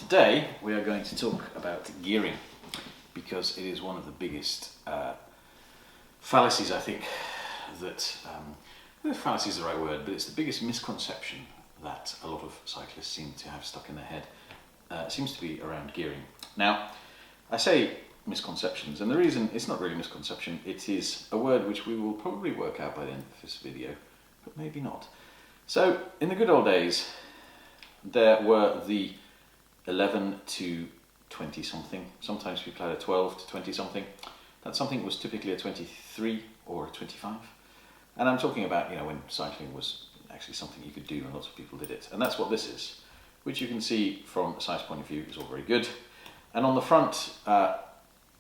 Today we are going to talk about gearing because it is one of the biggest fallacies, I think, that, fallacy is the right word, but it's the biggest misconception that a lot of cyclists seem to have stuck in their head. Seems to be around gearing. Now, I say misconceptions, and the reason it's not really misconception, it is a word which we will probably work out by the end of this video, but maybe not. So, in the good old days, there were the 11 to 20 something, sometimes people had a 12 to 20 something. That something was typically a 23 or a 25. And I'm talking about, when cycling was actually something you could do and lots of people did it. And that's what this is, which you can see from a size point of view is all very good. And on the front,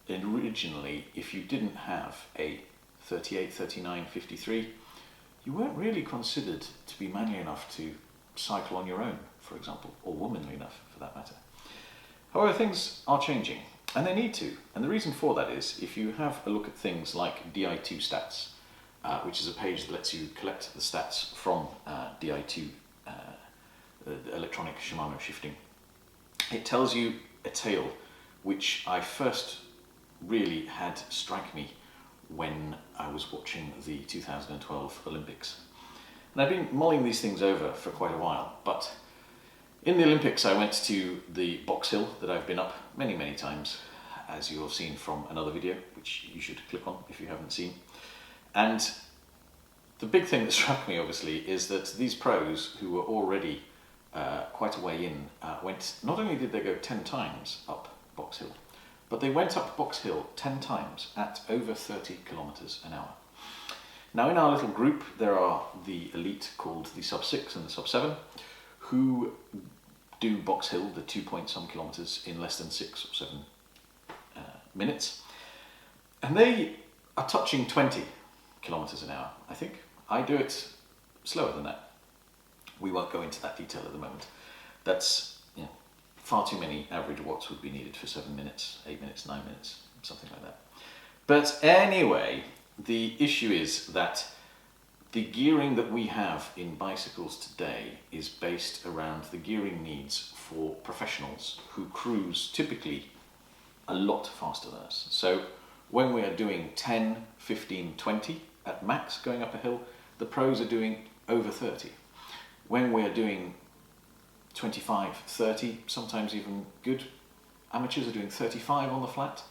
originally, if you didn't have a 38, 39, 53, you weren't really considered to be manly enough to cycle on your own, for example, or womanly enough for that matter. However, things are changing, and they need to. And the reason for that is, if you have a look at things like Di2 stats, which is a page that lets you collect the stats from Di2, electronic Shimano shifting, it tells you a tale which I first really had strike me when I was watching the 2012 Olympics. And I've been mulling these things over for quite a while, but in the Olympics I went to the Box Hill that I've been up many, many times, as you have seen from another video, which you should click on if you haven't seen. And the big thing that struck me, obviously, is that these pros, who were already quite a way in, went, not only did they go 10 times up Box Hill, but they went up Box Hill 10 times at over 30 kilometers an hour. Now, in our little group, there are the elite called the sub 6 and the sub 7, who do Box Hill, the 2-point-some kilometers, in less than 6 or 7 minutes. And they are touching 20 kilometers an hour, I think. I do it slower than that. We won't go into that detail at the moment. That's, far too many average watts would be needed for 7 minutes, 8 minutes, 9 minutes, something like that. But anyway, the issue is that the gearing that we have in bicycles today is based around the gearing needs for professionals who cruise typically a lot faster than us. So when we are doing 10, 15, 20 at max going up a hill, the pros are doing over 30. When we are doing 25, 30, sometimes even good amateurs are doing 35 on the flat,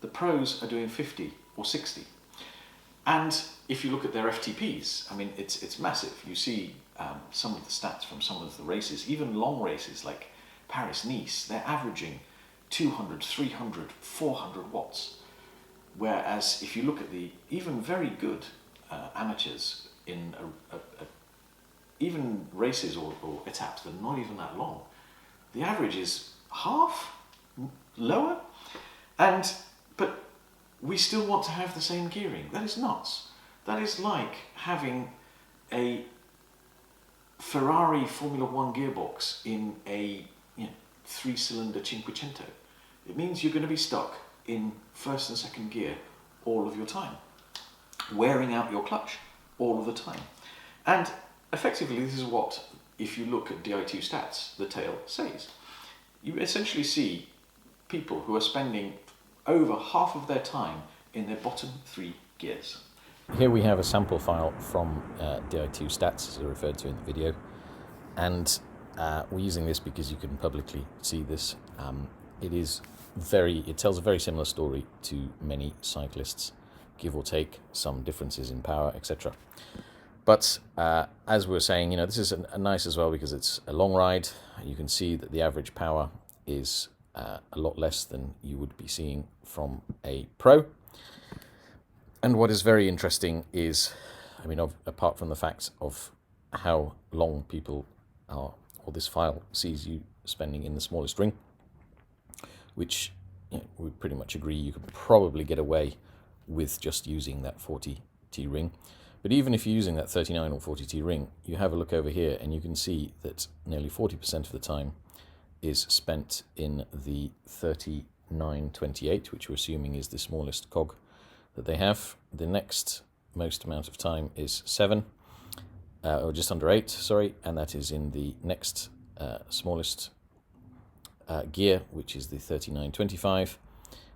the pros are doing 50 or 60. And if you look at their FTPs, I mean, it's massive. You see some of the stats from some of the races, even long races like Paris-Nice, they're averaging 200, 300, 400 watts. Whereas if you look at the even very good amateurs in even races or etappes that are not even that long, the average is half, lower, but we still want to have the same gearing. That is nuts. That is like having a Ferrari Formula One gearbox in a 3-cylinder Cinquecento. It means you're going to be stuck in first and second gear all of your time, wearing out your clutch all of the time. And effectively, this is what, if you look at Di2 stats, the tale says. You essentially see people who are spending over half of their time in their bottom 3 gears. Here we have a sample file from Di2 stats, as I referred to in the video, and we're using this because you can publicly see this. It tells a very similar story to many cyclists, give or take, some differences in power, etc. But as we were saying, this is a nice as well because it's a long ride. You can see that the average power is a lot less than you would be seeing from a pro. And what is very interesting is, apart from the fact of how long people are, or this file sees you spending in the smallest ring, which we pretty much agree you could probably get away with just using that 40T ring. But even if you're using that 39 or 40T ring, you have a look over here and you can see that nearly 40% of the time is spent in the 3928, which we're assuming is the smallest cog that they have. The next most amount of time is 7, or just under 8, sorry, and that is in the next smallest gear, which is the 3925,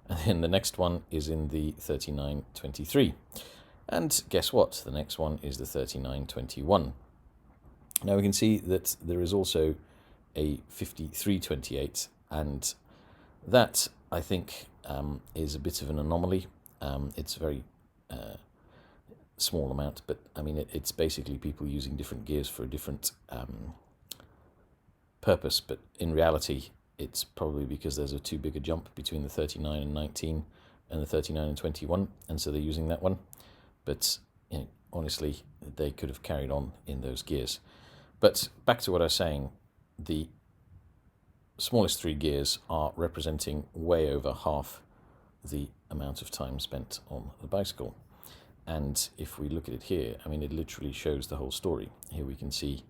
and then the next one is in the 3923. And guess what? The next one is the 3921. Now we can see that there is also a 5328, and that, I think, is a bit of an anomaly. It's a very small amount, but I mean, it's basically people using different gears for a different purpose, but in reality, it's probably because there's a too big a jump between the 39 and 19 and the 39 and 21, and so they're using that one. But you know, honestly, they could have carried on in those gears. But back to what I was saying, the smallest three gears are representing way over half the amount of time spent on the bicycle. And if we look at it here, I mean, it literally shows the whole story. Here we can see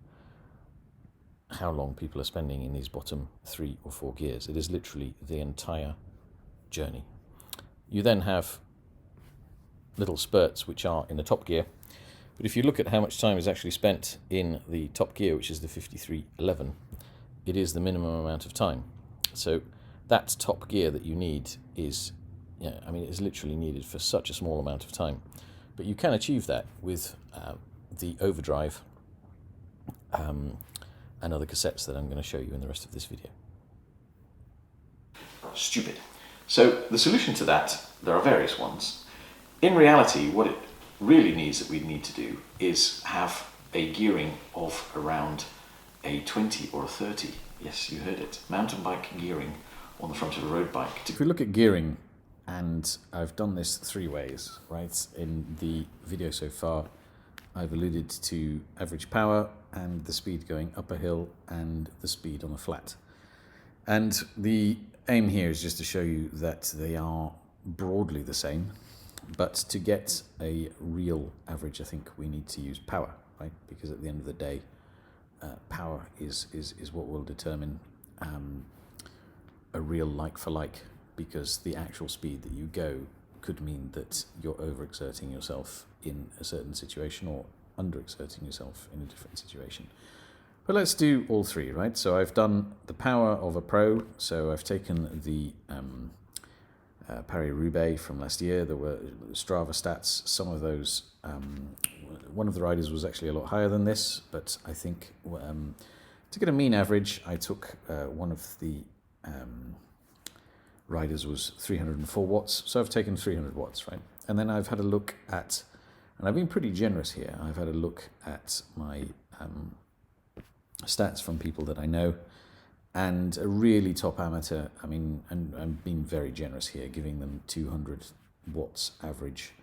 how long people are spending in these bottom 3 or 4 gears. It is literally the entire journey. You then have little spurts which are in the top gear, but if you look at how much time is actually spent in the top gear, which is the 5311, it is the minimum amount of time. So that top gear that you need is, I mean, it is literally needed for such a small amount of time. But you can achieve that with the overdrive and other cassettes that I'm going to show you in the rest of this video. Stupid. So the solution to that, there are various ones. In reality, what it really needs that we need to do is have a gearing of around a 20 or a 30. Yes, you heard it. Mountain bike gearing on the front of a road bike. If we look at gearing, and I've done this 3 ways, right? In the video so far, I've alluded to average power and the speed going up a hill and the speed on a flat. And the aim here is just to show you that they are broadly the same, but to get a real average, I think we need to use power, right? Because at the end of the day, power is what will determine a real like-for-like, because the actual speed that you go could mean that you're overexerting yourself in a certain situation or underexerting yourself in a different situation. But let's do all 3, right? So I've done the power of a pro. So I've taken the Paris-Roubaix from last year. There were Strava stats. Some of those, one of the riders was actually a lot higher than this, but I think to get a mean average, I took one of the riders was 304 watts, so I've taken 300 watts, right? And then I've had a look at, and I've been pretty generous here, I've had a look at my stats from people that I know, and a really top amateur, I mean, and I'm being very generous here, giving them 200 watts average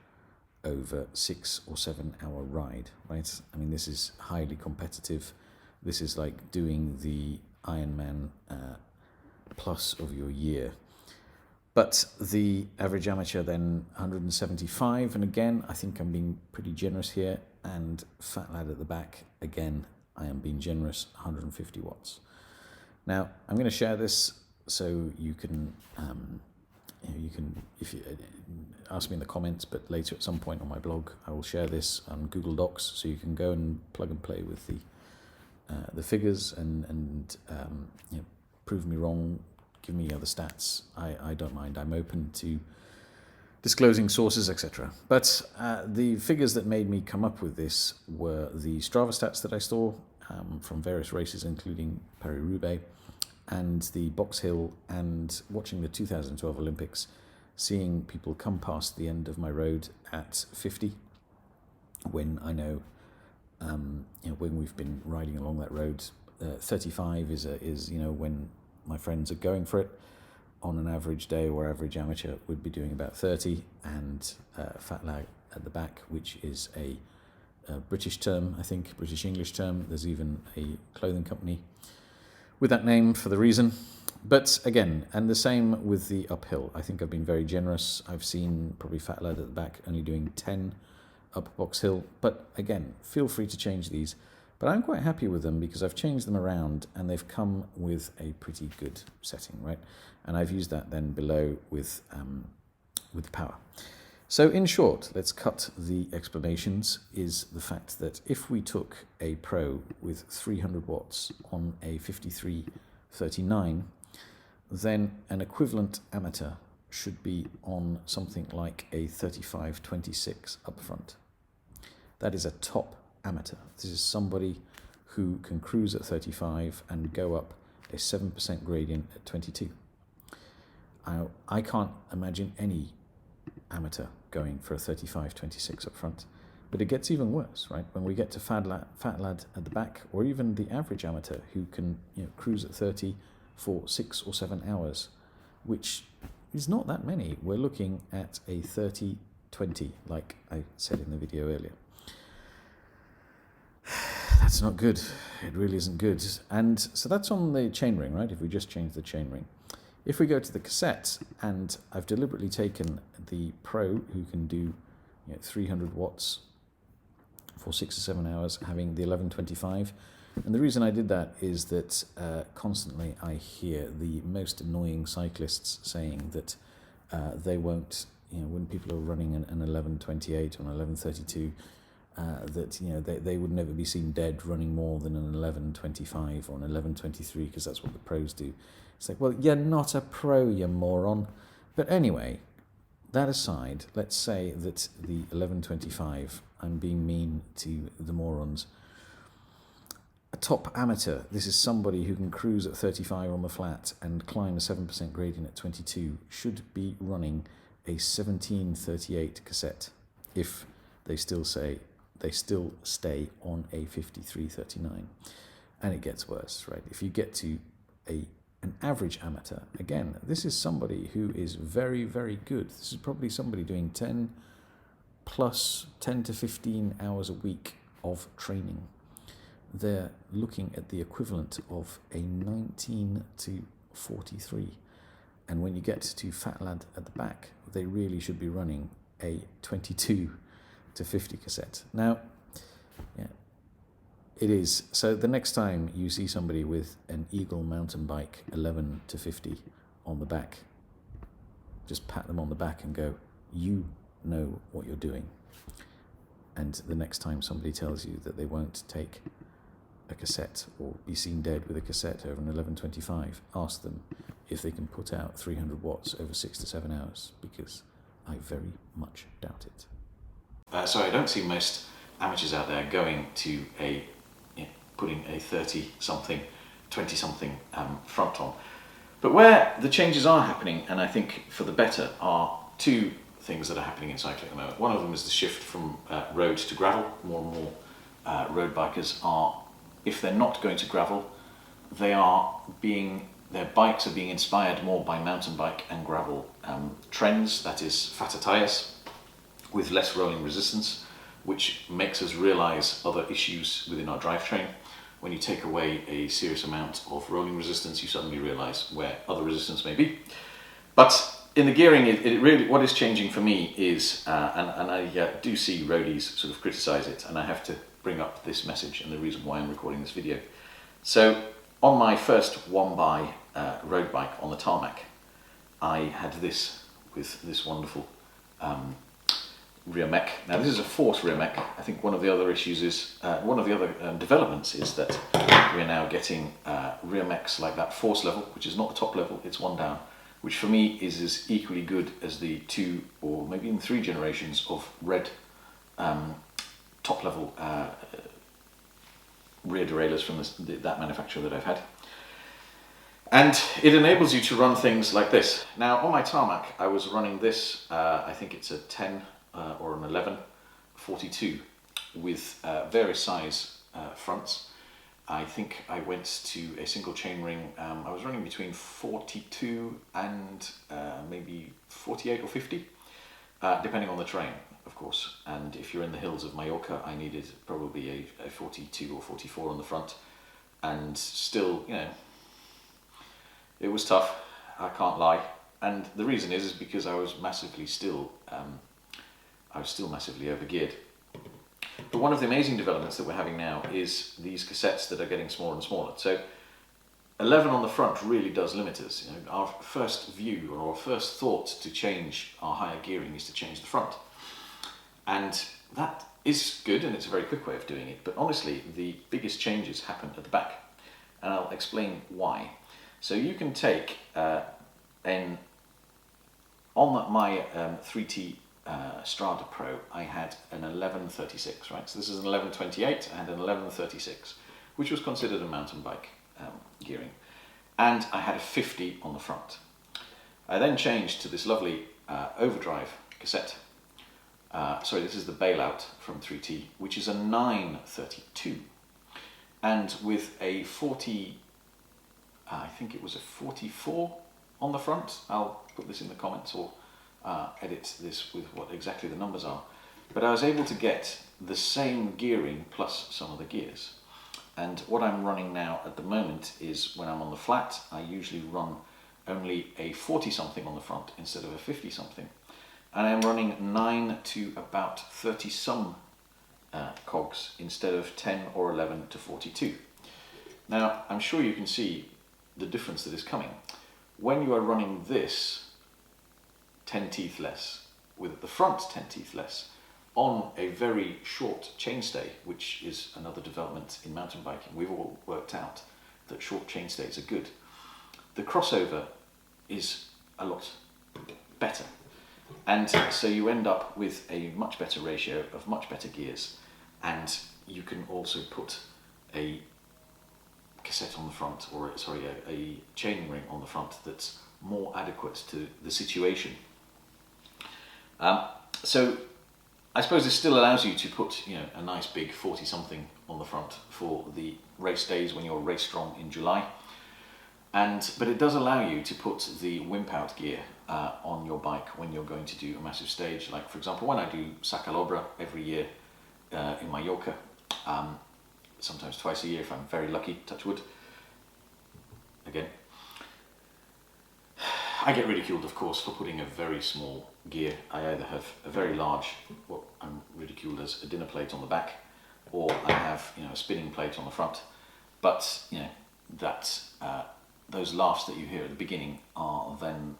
over 6 or 7 hour ride, right? I mean, this is highly competitive. This is like doing the Ironman plus of your year. But the average amateur then 175, and again, I think I'm being pretty generous here, and fat lad at the back, again, I am being generous, 150 watts. Now, I'm going to share this so you can, if you ask me in the comments, but later at some point on my blog, I will share this on Google Docs, so you can go and plug and play with the figures and prove me wrong. Give me other stats. I don't mind. I'm open to disclosing sources, etc. But the figures that made me come up with this were the Strava stats that I saw from various races, including Paris-Roubaix and the Box Hill, and watching the 2012 Olympics, seeing people come past the end of my road at 50, when I know, when we've been riding along that road, 35 is when my friends are going for it on an average day, or average amateur would be doing about 30, and fat lad at the back, which is a British term, I think, British English term. There's even a clothing company with that name for the reason. But again, and the same with the uphill. I think I've been very generous. I've seen probably fat lad at the back only doing 10 up Box Hill. But again, feel free to change these. But I'm quite happy with them because I've changed them around and they've come with a pretty good setting, right? And I've used that then below with power. So in short, let's cut the explanations, is the fact that if we took a Pro with 300 watts on a 5339, then an equivalent amateur should be on something like a 35-26 up front. That is a top amateur. This is somebody who can cruise at 35 and go up a 7% gradient at 22. I can't imagine any amateur going for a 35-26 up front, but it gets even worse, right? When we get to fat lad at the back, or even the average amateur who can cruise at 30 for 6 or 7 hours, which is not that many. We're looking at a 30-20, like I said in the video earlier. That's not good. It really isn't good. And so that's on the chainring, right? If we just change the chainring. If we go to the cassette, and I've deliberately taken the Pro, who can do 300 watts for 6 or 7 hours, having the 1125. And the reason I did that is that constantly I hear the most annoying cyclists saying that they won't, when people are running an 1128 or an 1132, that they would never be seen dead running more than an 1125 or an 1123, because that's what the pros do. It's like, well, you're not a pro, you moron. But anyway, that aside, let's say that the 1125, I'm being mean to the morons. A top amateur, this is somebody who can cruise at 35 on the flat and climb a 7% gradient at 22, should be running a 1738 cassette if they still stay on a 5339. And it gets worse, right? If you get to an average amateur, again, this is somebody who is very, very good. This is probably somebody doing 10 to 15 hours a week of training. They're looking at the equivalent of a 19 to 43. And when you get to fat lad at the back, they really should be running a 22 to 50 cassette. Now, it is. So the next time you see somebody with an Eagle mountain bike 11 to 50 on the back, just pat them on the back and go, you know what you're doing. And the next time somebody tells you that they won't take a cassette or be seen dead with a cassette over an 1125, ask them if they can put out 300 watts over 6 to 7 hours, because I very much doubt it. So I don't see most amateurs out there going to putting a 30-something, 20-something front on. But where the changes are happening, and I think for the better, are two things that are happening in cycling at the moment. One of them is the shift from road to gravel. More and more road bikers are, if they're not going to gravel, their bikes are being inspired more by mountain bike and gravel trends, that is fatter tyres with less rolling resistance, which makes us realise other issues within our drivetrain. When you take away a serious amount of rolling resistance, you suddenly realise where other resistance may be. But in the gearing, it really, what is changing for me is, and I do see roadies sort of criticise it, and I have to bring up this message and the reason why I'm recording this video. So on my first one-by road bike on the tarmac, I had this with this wonderful rear mech. Now this is a force rear mech. I think one of the other issues is, developments is that we're now getting rear mechs like that force level, which is not the top level, it's one down, which for me is as equally good as the 2 or maybe even 3 generations of red top level rear derailleurs from that manufacturer that I've had. And it enables you to run things like this. Now on my tarmac I was running this, I think it's a 10 or an 1142 with various size fronts. I think I went to a single chainring, I was running between 42 and maybe 48 or 50, depending on the terrain, of course. And if you're in the hills of Mallorca, I needed probably a 42 or 44 on the front. And still, it was tough, I can't lie. And the reason is because I was massively massively overgeared. But one of the amazing developments that we're having now is these cassettes that are getting smaller and smaller. So 11 on the front really does limit us. Our first view or our first thought to change our higher gearing is to change the front. And that is good, and it's a very quick way of doing it. But honestly, the biggest changes happen at the back. And I'll explain why. So you can take on my 3T Strada Pro, I had an 1136, right? So this is an 1128 and an 1136, which was considered a mountain bike gearing. And I had a 50 on the front. I then changed to this lovely overdrive cassette. Sorry, this is the bailout from 3T, which is a 932. And with a 40, I think it was a 44 on the front. I'll put this in the comments or edit this with what exactly the numbers are. But I was able to get the same gearing plus some of the gears. And what I'm running now at the moment is, when I'm on the flat, I usually run only a 40 something on the front instead of a 50 something. And I'm running 9 to about 30 some cogs instead of 10 or 11 to 42. Now, I'm sure you can see the difference that is coming. When you are running this 10 teeth less, with the front 10 teeth less, on a very short chainstay, which is another development in mountain biking, we've all worked out that short chainstays are good. The crossover is a lot better. And so you end up with a much better ratio of much better gears, and you can also put a cassette on the front, or sorry, a chain ring on the front that's more adequate to the situation. So I suppose this still allows you to put, you know, a nice big 40 something on the front for the race days when you're race strong in July. But it does allow you to put the wimp out gear on your bike when you're going to do a massive stage. Like, for example, when I do Sacalobra every year in Mallorca, sometimes twice a year if I'm very lucky, touch wood, again. I get ridiculed, of course, for putting a very small gear. I either have a very large, what I'm ridiculed as a dinner plate on the back, or I have, you know, a spinning plate on the front. But, you know, that those laughs that you hear at the beginning are then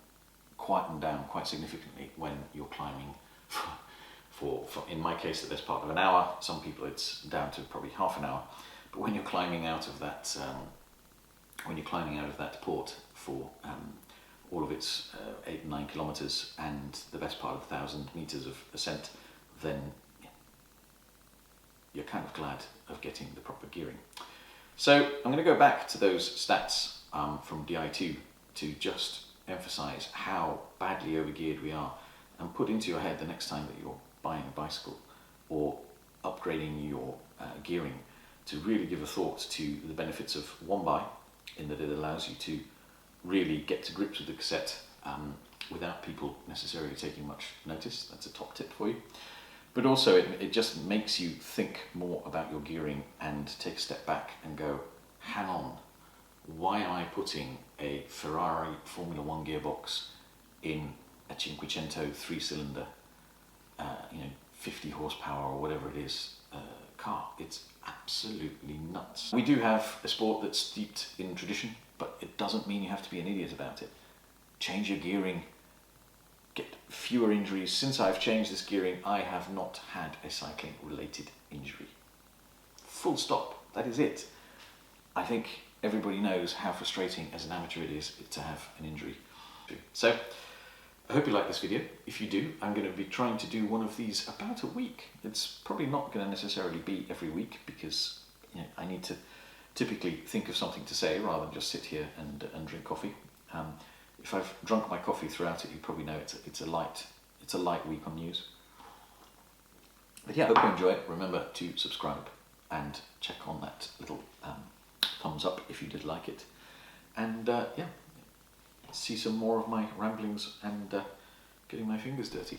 quietened down quite significantly when you're climbing for in my case, the best part of an hour. Some people it's down to probably half an hour. But when you're climbing out of that, port for all of its 8 and 9 kilometers and the best part of 1,000 meters of ascent, then you're kind of glad of getting the proper gearing. So I'm going to go back to those stats from Di2 to just emphasize how badly overgeared we are, and put into your head the next time that you're buying a bicycle or upgrading your gearing, to really give a thought to the benefits of one buy, in that it allows you to really get to grips with the cassette without people necessarily taking much notice. That's a top tip for you. But also it just makes you think more about your gearing and take a step back and go, hang on, why am I putting a Ferrari Formula 1 gearbox in a Cinquecento 3-cylinder, 50 horsepower or whatever it is, car? It's absolutely nuts. We do have a sport that's steeped in tradition, but it doesn't mean you have to be an idiot about it. Change your gearing, get fewer injuries. Since I've changed this gearing, I have not had a cycling related injury. Full stop. That is it. I think everybody knows how frustrating as an amateur it is to have an injury. So I hope you like this video. If you do, I'm going to be trying to do one of these about a week. It's probably not going to necessarily be every week, because I need to typically think of something to say rather than just sit here and drink coffee. If I've drunk my coffee throughout it, you probably know it's a light week on news. But yeah, I hope you enjoy it. Remember to subscribe and check on that little thumbs up if you did like it. And yeah, see some more of my ramblings and getting my fingers dirty.